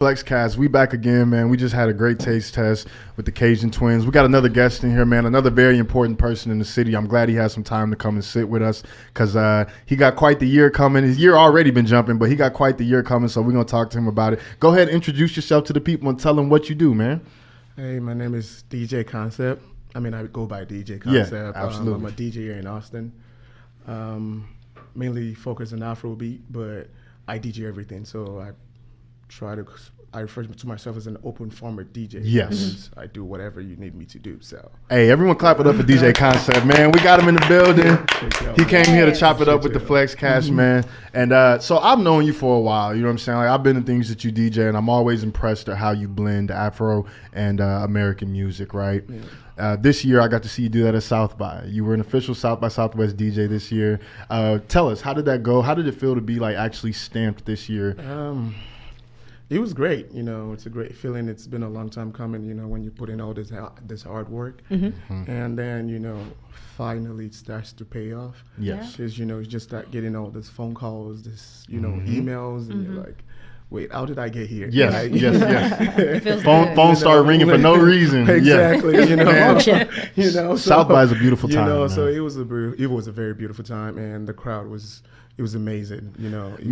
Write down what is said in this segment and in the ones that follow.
Flexcast, we back again, man. We just had a great taste test with the Cajun Twins. We got another guest in here, man, another very important person in the city. I'm glad he has some time to come and sit with us because he got quite the year coming. His year already been jumping, but he got quite the year coming, so we're going to talk to him about it. Go ahead, introduce yourself to the people and tell them what you do, man. Hey, my name is DJ Concept. I mean, I go by DJ Concept. Yeah, absolutely. I'm a DJ here in Austin. Mainly focus on Afrobeat, but I DJ everything, so I refer to myself as an open format DJ. Yes. I do whatever you need me to do. So hey, everyone clap it up for DJ Concept, man. We got him in the building. He came here to chop it up with the Flexcast, man. And so I've known you for a while, you know what I'm saying? Like, I've been in things that you DJ, and I'm always impressed at how you blend Afro and American music, right? Yeah. This year, I got to see you do that at South by. You were an official South by Southwest DJ this year. Tell us, how did that go? How did it feel to be like actually stamped this year? It was great. You know, it's a great feeling. It's been a long time coming, you know, when you put in all this hard work. And then, you know, finally it starts to pay off. Yes. Because, you know, you just start getting all these phone calls, this, you know, emails, and you're like, wait, how did I get here? Yes, right? yes. Phone started ringing for no reason. Exactly. Yeah. You know, you know. So, South by is a beautiful time. You know, man. so it was a very beautiful time, and the crowd was. It was amazing, you know. He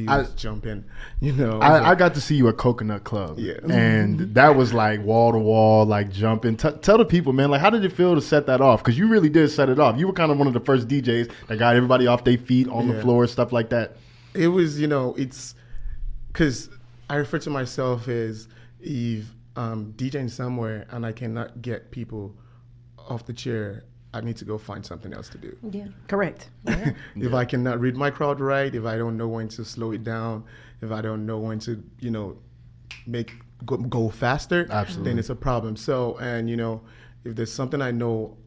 was jumping, you know. I got to see you at Coconut Club, and that was like wall to wall, like jumping. Tell the people, man, like how did it feel to set that off? Because you really did set it off. You were kind of one of the first DJs that got everybody off their feet on the floor, stuff like that. It was, you know, it's because I refer to myself as if DJing somewhere and I cannot get people off the chair, I need to go find something else to do. Yeah, correct. Yeah. If I cannot read my crowd right, if I don't know when to slow it down, if I don't know when to, you know, go faster, then it's a problem. So, and you know, if there's something I know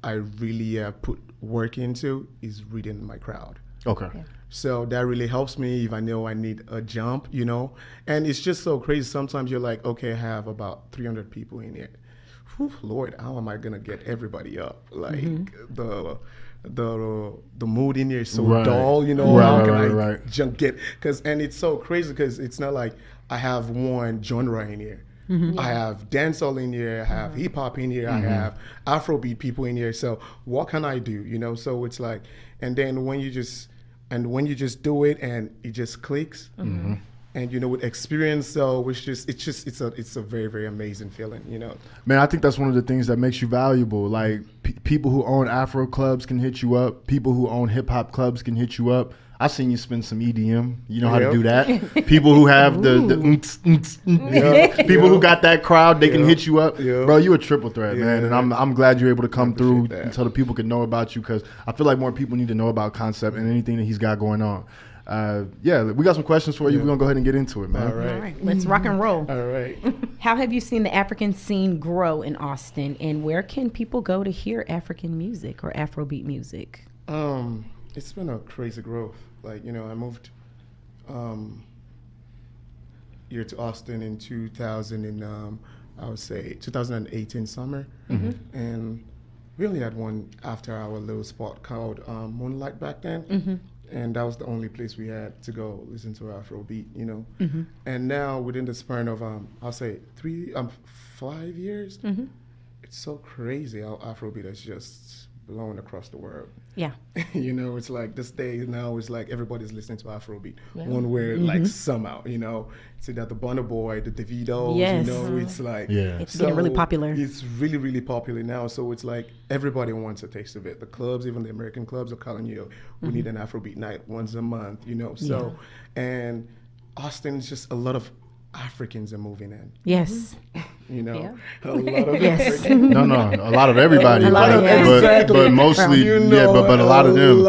I really put work into is reading my crowd. Okay. Yeah. So that really helps me if I know I need a jump, you know. And it's just so crazy. Sometimes you're like, okay, I have about 300 people in here. Whew, Lord, how am I gonna get everybody up? Like the mood in here is so dull, you know. How can I jump get? And it's so crazy because it's not like I have one genre in here. I have dancehall in here. I have hip hop in here. I have Afrobeat people in here. So what can I do? You know. So it's like, and then when you just do it and it just clicks. And you know, with experience, so it's a very, very amazing feeling, you know. Man, I think that's one of the things that makes you valuable. Like people who own Afro clubs can hit you up. People who own hip hop clubs can hit you up. I've seen you spin some EDM. You know how to do that. People who have people who got that crowd, they can hit you up. Bro, you a triple threat, man. And I'm glad you're able to come through so the people can know about you, because I feel like more people need to know about Concept and anything that he's got going on. We got some questions for you. We're going to go ahead and get into it, man. All right. Let's rock and roll. All right. How have you seen the African scene grow in Austin, and where can people go to hear African music or Afrobeat music? It's been a crazy growth. Like, you know, I moved here to Austin in 2018 summer. And we only had one after our little spot called Moonlight back then. And that was the only place we had to go listen to Afrobeat, you know. And now within the span of, I'll say 5 years, it's so crazy how Afrobeat has just blown across the world. Yeah. You know, it's like this day now is like everybody's listening to Afrobeat one way, like somehow, you know. It's either the Burna Boy, the Davidos, you know, it's like. It's getting really popular. It's really, really popular now. So it's like everybody wants a taste of it. The clubs, even the American clubs, are calling you, we need an Afrobeat night once a month, you know. So, and Austin is just a lot of Africans are moving in. Yes. You know, a lot of Africans. No, a lot of everybody. But mostly, but a lot of them.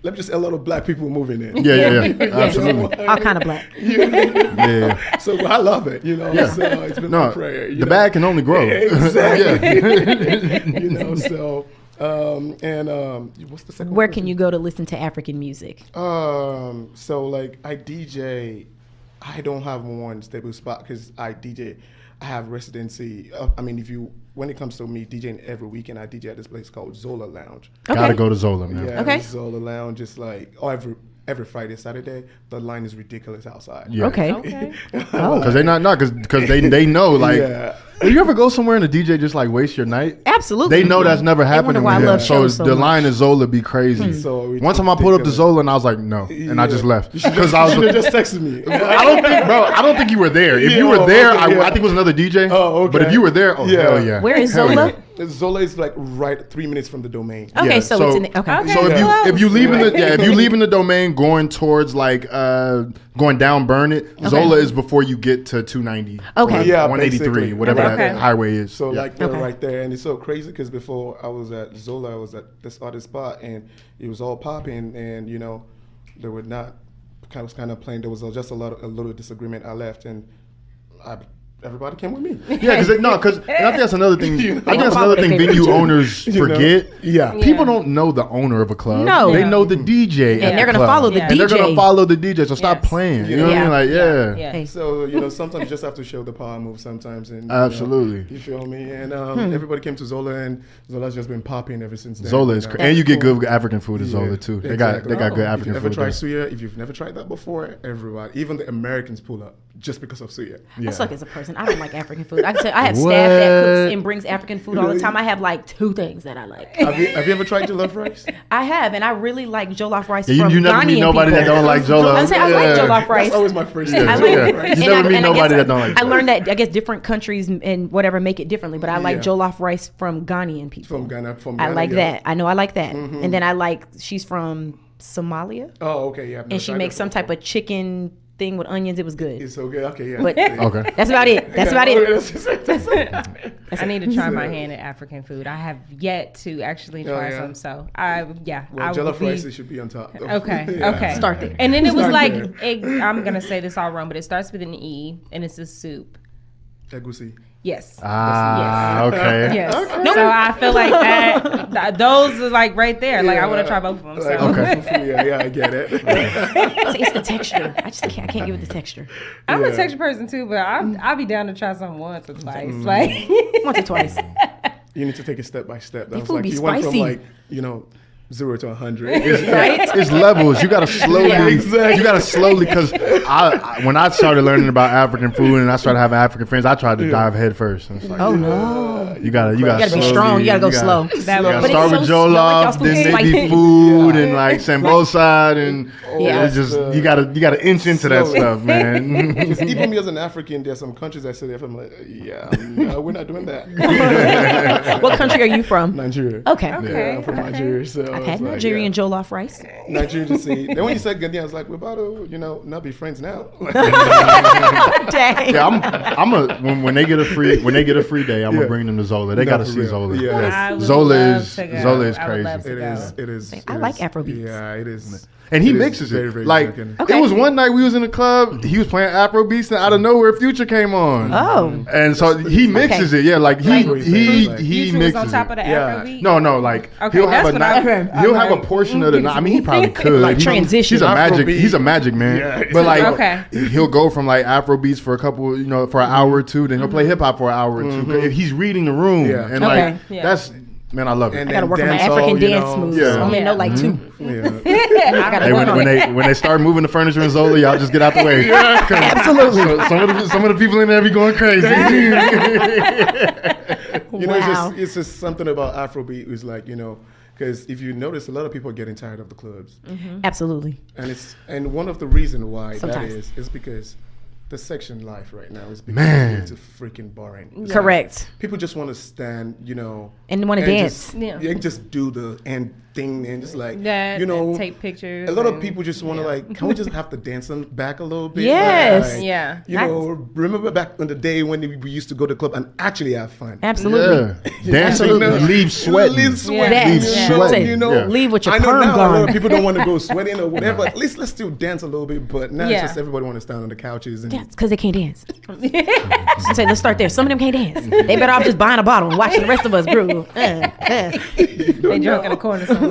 Let me just say a lot of black people moving in. Yeah, absolutely. All kind of black. So I love it, you know. So it's been my prayer. The bag can only grow. Exactly. You know, so. What's the second? Where can you go to listen to African music? So like I DJ. I don't have one stable spot because I DJ. I have residency. I mean, when it comes to me DJing every weekend, I DJ at this place called Zola Lounge. Gotta go to Zola, man. Yeah, okay. Zola Lounge is like every Friday, Saturday, the line is ridiculous outside. Yeah. Okay. Oh. Because they know, like, Yeah. do you ever go somewhere and the DJ just like waste your night? Absolutely. They know that's never happened wonder to why I me. love So shows so the much. line is Zola be crazy. So One time I pulled up to Zola and I was like, no, and I just left because I was. You should have just texted me. I don't think you were there. If you Yeah, were there, okay, I think it was another DJ. Oh, okay. But if you were there, oh Yeah. hell yeah. Where is Hell Zola? yeah. Zola is like right 3 minutes from the domain. Okay, Yeah, so so- it's in the, okay. So Yeah. if you leaving the domain going towards like going down Burnett, Zola is before you get to 290. Okay. or Yeah, 183, basically. whatever Okay. that highway is. So Yeah. like they're Okay. right there, and it's so crazy because before I was at Zola, I was at this other spot, and it was all popping, and they were not. I was kind of playing. There was just a little disagreement. I left, and everybody came with me. Yeah, because and I think that's another thing. I think that's follow another the thing favorite venue DJ. owners You know? forget. Yeah. People don't know the owner of a club. No. They Yeah. know the DJ, And they're gonna follow the and they're gonna DJ. follow the DJ. So stop Yes. playing. You know what I Yeah. mean? Like, yeah. Yeah. Hey. So sometimes you just have to show the power move sometimes, and Absolutely. you feel me? And everybody came to Zola, and Zola's just been popping ever since then. Zola is, and you get good African food at Zola too. They got Exactly. good If you African ever food. tried there. suya, if you've never tried that before, everybody, even the Americans, pull up just because of suya. Yeah. I suck as a person. I don't like African food. I can tell I have staff that What? cooks and brings African food all the time. I have like 2 things that I like. Have you ever tried jollof rice? I have, and I really like jollof rice Yeah, from you never meet Ghanaian nobody people. that don't like Jollof. I'm saying I like jollof rice. That's always my first Yeah. thing. I Yeah. like, You and never meet I guess nobody that don't like I jollof. learned that I guess different countries and whatever make it differently, but I like Yeah. jollof rice from Ghanaian people. From Ghana. I like yeah. that. I know I like that. And then I like she's from Somalia, Oh, okay, yeah. I've never and she tried makes that some before. type of chicken thing with onions. It was good. It's so good. Okay, yeah. But Okay. that's about it. That's about it. I need to try my hand at African food. I have yet to actually try yeah. some. So I Well, would jollof be- rice, it should be on top. though. Okay. Yeah. Okay. Start there. And then it was Start like there. I'm gonna say this all wrong, but it starts with an E, and it's a soup. Egusi. Yes. Ah, okay. Yes. So I feel like those are like right there. Like I want to try both of them. So. Like, Okay. Yeah, I get it. It's the texture. I can't give it the texture. I'm Yeah. a texture person too, but I'll be down to try something once or twice. Like Once or twice. You need to take it step by step. That was food like be you went from spicy. like 0 to 100. It's levels. You gotta slowly. Yeah. Exactly. You gotta slowly because when I started learning about African food and I started having African friends, I tried to dive head first. And it's like, Oh no. you gotta You gotta be slowly- strong. You gotta go slow. that You gotta was- start But with it's so- jollof, like y'all then supposed to maybe like- food and like sambosa and Yeah. it's just you gotta inch into that Slowly. stuff, man. Even me as an African, there's some countries I say that I'm like, no, we're not doing that. What country are you from? Nigeria. Okay. Yeah, I'm from Nigeria. So I've it's had like, Nigerian yeah. jollof rice. Nigeria to see. Then when you said Ghanaian, I was like, we're about to, not be friends now. Dang. Yeah, when they get a free day, I'm Yeah. gonna bring them to Zola. They No, gotta for see real. Zola. Yeah. I would Zola love is to go. Zola is I would crazy. love to It go. is. It is. I it like is- Afrobeats. Yeah, it is. And he It is mixes very, it. very Like good. Okay. it was one night we was in the club. He was playing Afrobeats, and out of nowhere, Future came on. Oh. And so he mixes it. Yeah, like he Future mixes was on top it. of the Yeah. Afrobeat. No, like Okay, he'll have that's a what I- night, he'll have a okay. portion of the night. I mean, he probably could. Like transition. He's a magic man. Yeah. But like, Okay. he'll go from like Afrobeats for a couple, for an hour or two. Then he'll play hip hop for an hour or two. If he's reading the room, Yeah. and Okay. like Yeah. that's man, I love it. And I gotta then work on my dancehall, African you dance know. moves. Yeah. I only know like 2. Yeah. I gotta Hey, work on it. when they start moving the furniture in Zola, y'all just get out the way. Absolutely. Some of the people in there be going crazy. Wow. It's just something about Afrobeat is like, because if you notice, a lot of people are getting tired of the clubs. Absolutely. And one of the reasons why Sometimes. that is because the section life right now is Man. becoming freaking boring. It's Correct. like, people just want to stand, And want to dance. just, Yeah. and just do the end thing and just like, That, take pictures. a lot of and- people just want to yeah. like, can we just have to dance them back a little bit? Yes. Like, Yeah. remember back in the day when we used to go to the club and actually have fun. Absolutely. Yeah. Dancing leaves sweating. Leave sweating. That. Leave Yeah. sweating. Yeah. Leave with your I know perm now a lot gone. of people don't want to go sweating or whatever. At least let's still dance a little bit. But now Yeah. it's just everybody want to stand on the couches and Yeah, it's because they can't dance. So say, let's start there. Some of them can't dance. They better off just buying a bottle and watching the rest of us groove. They drunk in a corner somewhere.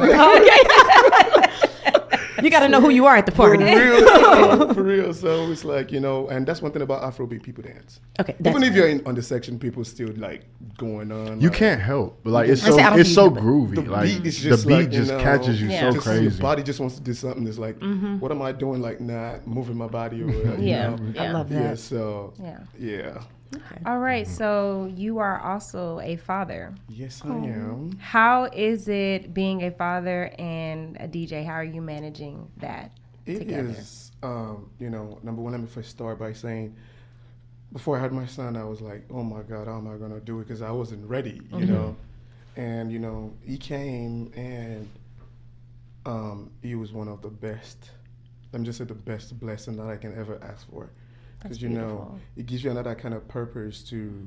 You got to know who you are at the For party. real, for real. So it's like, you know, and that's one thing about Afrobeat, people dance. Okay, Even if you're on the section, people still like going on. You like, can't help, but like it's I say I don't it's so either, but groovy. the Like beat is the just beat like, just you know, catches you so just crazy. Your body just wants to do something. It's like, what am I doing? Like, not moving my body or whatever. Yeah. You know? I love that. Yeah. So Yeah. yeah. All right. So you are also a father. Yes, I am. How is it being a father and a DJ? How are you managing that It together? is, you know, number one, let me first start by saying, before I had my son, I was like, oh my God, how am I going to do it? Because I wasn't ready, you know. And, you know, he came and he was one of the best, let me just say the best blessing that I can ever ask for. Because, you know, it gives you another kind of purpose to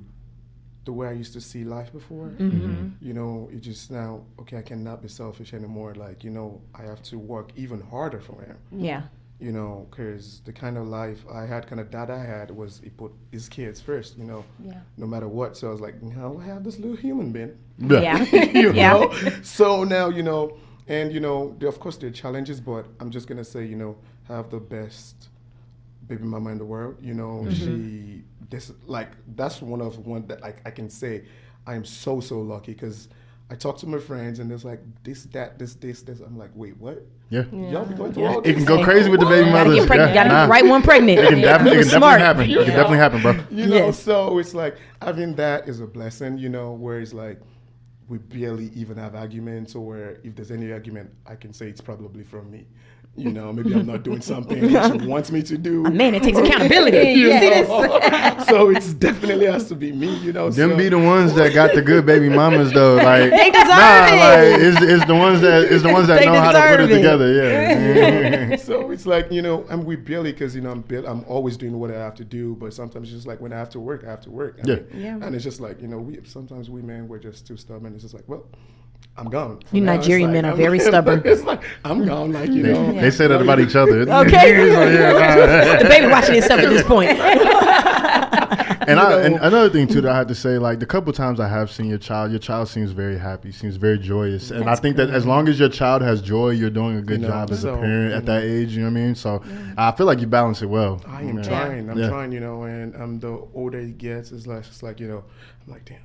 the way I used to see life before. You know, it just now, okay, I cannot be selfish anymore. Like, you know, I have to work even harder for him. Yeah. You know, because the kind of life I had, kind of dad I had, was he put his kids first, you know, no matter what. So I was like, no, I have this little human being. Yeah. You Yeah. know? So now, you know, and, you know, of course there are challenges, but I'm just going to say, you know, have the best baby mama in the world. You know, that's one that I can say I am so lucky, because I talk to my friends and there's like this, that, this. I'm like, wait, what? Yeah. Y'all be going through all this? It can go crazy with the baby Gotta mothers. get pregnant. Yeah, Gotta get nah. the right one pregnant. It can definitely Smart. happen. It can definitely happen, bro. You know, Yes. so it's like having that is a blessing, you know, where it's like we barely even have arguments, or if there's any argument, I can say it's probably from me. You know, maybe I'm not doing something that she wants me to do. A man that takes accountability. You see this? So it's definitely has to be me, you know. Them so. be the ones that got the good baby mamas though. Like They deserve like it. it's the ones that They know how to put it deserve it. together. Yeah. So it's like, you know, and we barely, because, you know, I'm always doing what I have to do, but sometimes it's just like when I have to work, I have to work. I mean, and it's just like, you know, sometimes we men, we're just too stubborn. It's just like, well, I'm gone. You Now, Nigerian it's men like, are very stubborn. It's like, I'm gone, like, you know. They say that about each other. Okay. So, yeah, The baby watching himself at this point. and another thing too that I had to say, like the couple times I have seen your child seems very happy, seems very joyous, and I think that as long as your child has joy, you're doing a good You know, job as a so, parent at that age. You know what I mean? So I feel like you balance it well. I am Yeah. trying. I'm Yeah. trying, you know, and the older he gets, it's like, you know, I'm like, damn.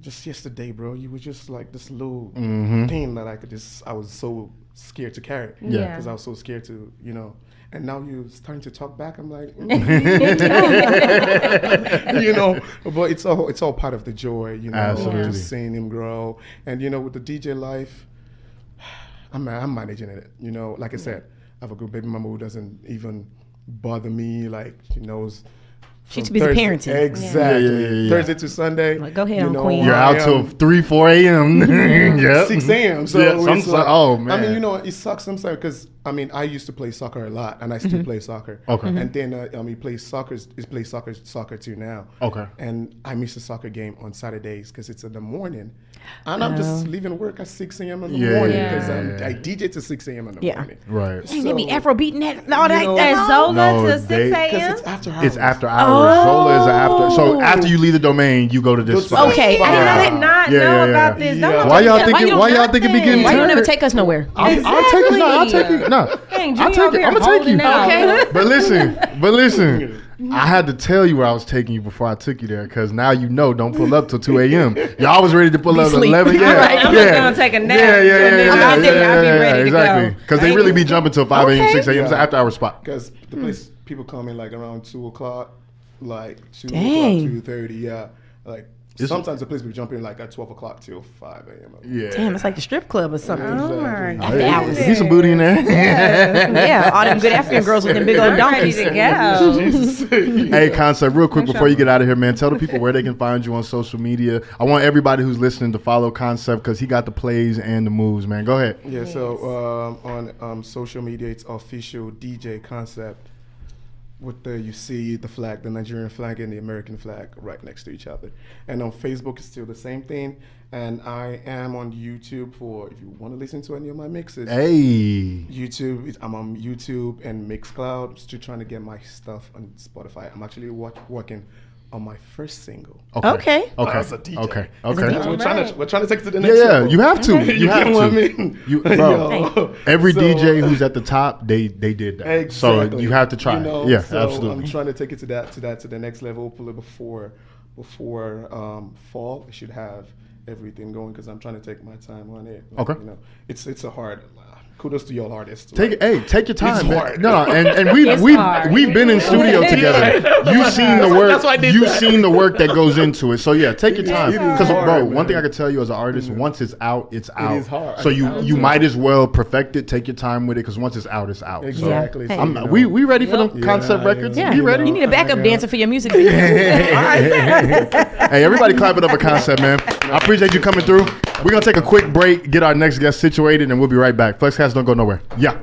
Just yesterday, bro, you were just like this little thing that I was so scared to carry. Yeah. Because I was so scared to, you know. And now you're starting to talk back. I'm like, you know. But it's all part of the joy, you know. Absolutely. Just seeing him grow. And, you know, with the DJ life, I'm managing it, you know. Like I said, I have a good baby mama who doesn't even bother me. Like, she knows. She's from busy Thursday- parenting. Exactly. Yeah. Thursday to Sunday. Like, go ahead, you on, know, Queen. You're out till 3-4 a.m. Yeah. 6 a.m. So Yeah, it's some- like, oh, man. I mean, you know, it sucks sometimes because I mean, I used to play soccer a lot, and I still play soccer. Okay. And then he plays soccer too now. Okay. And I miss the soccer game on Saturdays because it's in the morning, and I'm just leaving work at 6 a.m. in the Yeah. morning because I DJ to 6 a.m. in the Yeah. morning. Right. Dang, they be Afro beating that all that. You know, And Zola No, to 6 they- Because a.m. it's after hours. It's after hours. Zola is after. So after you leave the domain, you go to this spot. Okay. I did not Yeah, know yeah, about yeah. this. Yeah. Don't Why y'all tell me thinking? that. Why y'all think it be getting Why you don't turned? never take us nowhere? I'll take you. No, I'll take you. No, Dang, I'll Junior take over it. here I'm gonna take you. holding out. Okay. But listen. I had to tell you where I was taking you before I took you there, because now you know. Don't pull up till 2 a.m. Y'all was ready to pull up at sleep. 11. Yeah, All right, I'm just gonna take a nap. Yeah, And then I'll be there. I'll be ready to exactly. go. Because they really be jumping till 5 a.m., 6 a.m. It's an Yeah. after hour spot. Because the place, people come in like around 2 o'clock, like 2 Dang. o'clock, 2:30, yeah. Like sometimes the place will jump in like at 12 o'clock till 5 a.m. Yeah. Damn, it's like the strip club or something. Oh my After Hey, hours. Be some booty in there. Yeah, all them good African girls with them big old I'm ready donkeys. to go. Hey, Concept, real quick before you get out of here, man, tell the people where they can find you on social media. I want everybody who's listening to follow Concept because he got the plays and the moves, man. Go ahead. Yeah, so on social media, it's official DJ Concept. You see the flag, the Nigerian flag and the American flag right next to each other. And on Facebook, it's still the same thing. And I am on YouTube if you want to listen to any of my mixes. Hey. I'm on YouTube and Mixcloud. Still trying to get my stuff on Spotify. I'm actually working on my first single. Okay. As a DJ. Okay. We're trying to take it to the next Yeah, level. you have to. Okay. You have know what I to. mean? Bro, every So- DJ who's at the top, they did that. Exactly. So you have to try. You know, Yeah, so absolutely. I'm trying to take it to the next level. Hopefully before fall, I should have everything going because I'm trying to take my time on it. Like, Okay. You know, it's a hard. Kudos to y'all artists. Take your time, It's man. hard. No, and It's hard. we've been in studio together. You've seen the work. That's why I did You've that. seen the work that goes into it. So yeah, take your time. It is Because hard, bro, man. one thing I can tell you as an artist, once it's out, it's out. is hard. So you might as well perfect it. Take your time with it because once it's out, it's out. So Exactly. Yeah. So, I'm- you know, we ready for them Yeah, concept yeah, records? Yeah. You ready? You need a backup dancer for your music video. Hey, everybody clap it up a concept, man. I appreciate you coming through. We're going to take a quick break, get our next guest situated, and we'll be right back. Flexcast, don't go nowhere. Yeah.